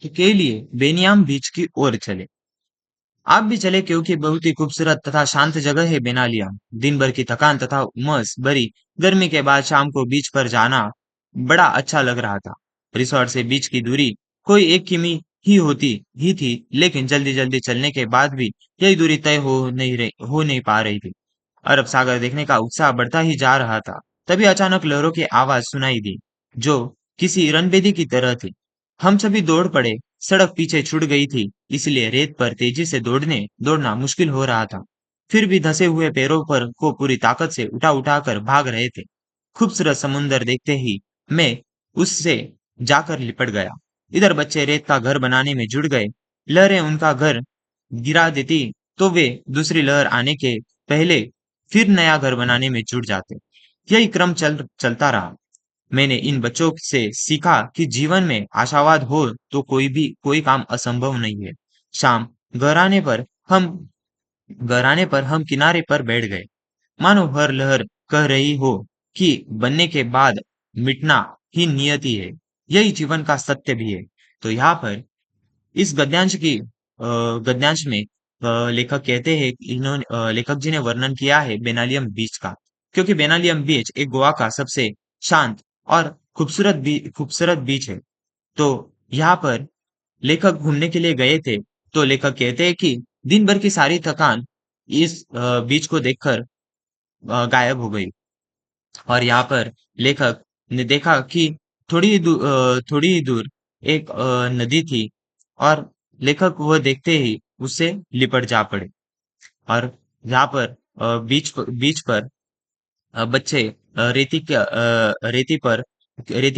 के लिए बेनियाम बीच की ओर चले। आप भी चले क्योंकि बहुत ही खूबसूरत तथा शांत जगह है बेनालियाम। दिन भर की थकान तथा उमस भरी गर्मी के बाद शाम को बीच पर जाना बड़ा अच्छा लग रहा था। रिसोर्ट से बीच की दूरी कोई 1 किमी ही थी, लेकिन जल्दी जल्दी चलने के बाद भी यही दूरी तय हो नहीं पा रही थी। अरब सागर देखने का उत्साह बढ़ता ही जा रहा था। तभी अचानक लहरों की आवाज सुनाई दी, जो किसी रणभेदी की तरह थी। हम सभी दौड़ पड़े। सड़क पीछे छूट गई थी, इसलिए रेत पर तेजी से दौड़ना मुश्किल हो रहा था। फिर भी धंसे हुए पैरों पर को पूरी ताकत से उठा उठा कर भाग रहे थे। खूबसूरत समुंदर देखते ही मैं उससे जाकर लिपट गया। इधर बच्चे रेत का घर बनाने में जुट गए। लहरें उनका घर गिरा देती तो वे दूसरी लहर आने के पहले फिर नया घर बनाने में जुट जाते। यही क्रम चलता रहा। मैंने इन बच्चों से सीखा कि जीवन में आशावाद हो तो कोई काम असंभव नहीं है। शाम गहराने पर हम गहराने पर हम किनारे पर बैठ गए, मानो हर लहर कह रही हो कि बनने के बाद मिटना ही नियति है। यही जीवन का सत्य भी है। तो यहाँ पर इस गद्यांश में लेखक कहते हैं कि लेखक जी ने वर्णन किया है बेनालियम बीच का, क्योंकि बेनालियम बीच एक गोवा का सबसे शांत और खूबसूरत बीच है। तो यहाँ पर लेखक घूमने के लिए गए थे। तो लेखक कहते हैं कि दिन भर की सारी थकान इस बीच को देखकर गायब हो गई। और यहाँ पर लेखक ने देखा कि थोड़ी ही दूर एक नदी थी, और लेखक वह देखते ही उससे लिपट जा पड़े। और यहाँ पर बीच पर बच्चे रेती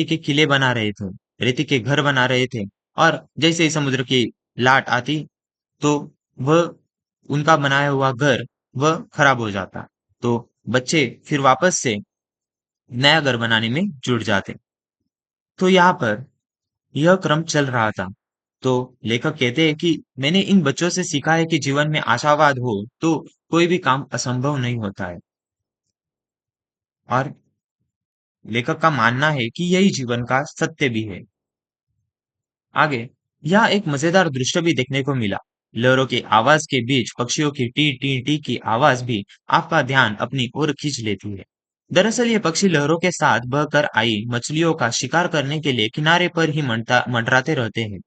के किले बना रहे थे, रेती के घर बना रहे थे। और जैसे ही समुद्र की लाट आती तो वह उनका बनाया हुआ घर वह खराब हो जाता। तो बच्चे फिर वापस से नया घर बनाने में जुट जाते। तो यहाँ पर यह क्रम चल रहा था। तो लेखक कहते हैं कि मैंने इन बच्चों से सीखा है कि जीवन में आशावाद हो तो कोई भी काम असंभव नहीं होता है। और लेखक का मानना है कि यही जीवन का सत्य भी है। आगे यहाँ एक मजेदार दृश्य भी देखने को मिला। लहरों की आवाज के बीच पक्षियों की टी टी टी की आवाज भी आपका ध्यान अपनी ओर खींच लेती है। दरअसल ये पक्षी लहरों के साथ बहकर आई मछलियों का शिकार करने के लिए किनारे पर ही मंडराते रहते हैं।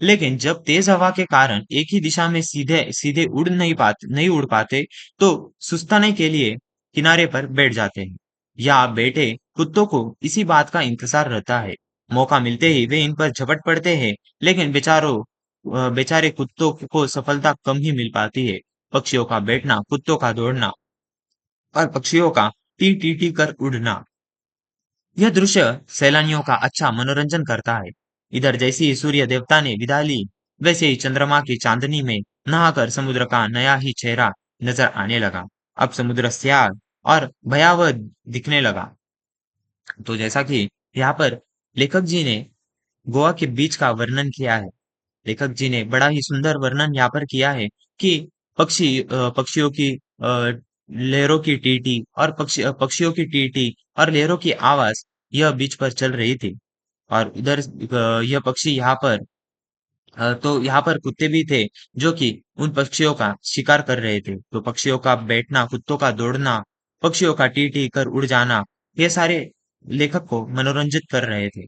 लेकिन जब तेज हवा के कारण एक ही दिशा में सीधे सीधे नहीं उड़ पाते, तो सुस्ताने के लिए किनारे पर बैठ जाते हैं। या बैठे कुत्तों को इसी बात का इंतजार रहता है। मौका मिलते ही वे इन पर झपट पड़ते हैं, लेकिन बेचारे कुत्तों को सफलता कम ही मिल पाती है। पक्षियों का बैठना, कुत्तों का दौड़ना और पक्षियों का टी टी टी कर उड़ना, यह दृश्य सैलानियों का अच्छा मनोरंजन करता है। इधर जैसे ही सूर्य देवता ने विदा ली, वैसे ही चंद्रमा की चांदनी में नहाकर समुद्र का नया ही चेहरा नजर आने लगा। अब समुद्र स्याह और भयावह दिखने लगा। तो जैसा कि यहाँ पर लेखक जी ने गोवा के बीच का वर्णन किया है। लेखक जी ने बड़ा ही सुंदर वर्णन यहाँ पर किया है कि पक्षियों की लहरों की टीटी और पक्षियों की टीटी और लहरों की आवाज यह बीच पर चल रही थी। और उधर यह पक्षी यहाँ पर तो यहाँ पर कुत्ते भी थे, जो कि उन पक्षियों का शिकार कर रहे थे। तो पक्षियों का बैठना, कुत्तों का दौड़ना, पक्षियों का टी टी कर उड़ जाना, ये सारे लेखक को मनोरंजित कर रहे थे।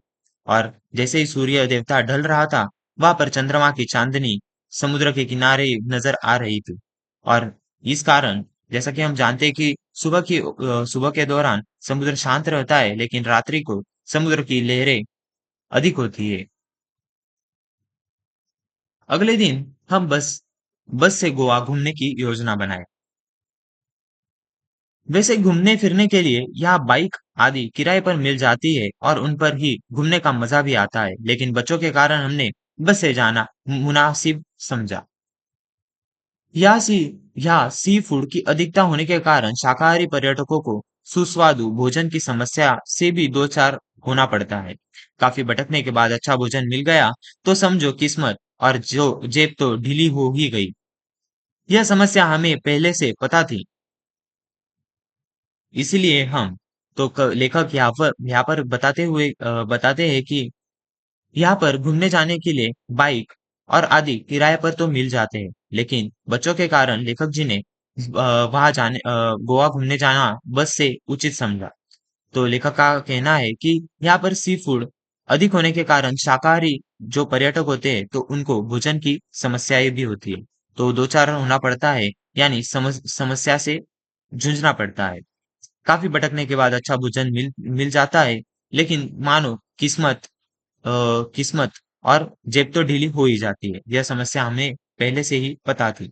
और जैसे ही सूर्य देवता ढल रहा था, वहां पर चंद्रमा की चांदनी समुद्र के किनारे नजर आ रही थी। और इस कारण, जैसा कि हम जानते हैं कि सुबह के दौरान समुद्र शांत रहता है, लेकिन रात्रि को समुद्र की लहरें अधिक होती है। अगले दिन हम बस से गोवा घूमने की योजना बनाए। वैसे घूमने फिरने के लिए यहाँ बाइक आदि किराए पर मिल जाती है और उन पर ही घूमने का मजा भी आता है, लेकिन बच्चों के कारण हमने बस से जाना मुनासिब समझा। यहाँ सी फूड की अधिकता होने के कारण शाकाहारी पर्यटकों को सुस्वादु भोजन की समस्या से भी दो चार होना पड़ता है। काफी भटकने के बाद अच्छा भोजन मिल गया तो समझो किस्मत, और जो जेब तो ढीली हो ही गई। यह समस्या हमें पहले से पता थी, इसीलिए हम लेखक यहाँ पर बताते हैं कि यहाँ पर घूमने जाने के लिए बाइक और आदि किराए पर तो मिल जाते हैं, लेकिन बच्चों के कारण लेखक जी ने वहां गोवा घूमने जाना बस से उचित समझा। तो लेखक का कहना है कि यहाँ पर सी फूड अधिक होने के कारण शाकाहारी जो पर्यटक होते हैं तो उनको भोजन की समस्याएं भी होती है। तो दो चार होना पड़ता है, यानी समस्या से जूझना पड़ता है। काफी भटकने के बाद अच्छा भोजन मिल मिल जाता है, लेकिन मानो किस्मत और जेब तो ढीली हो ही जाती है। यह समस्या हमें पहले से ही पता थी।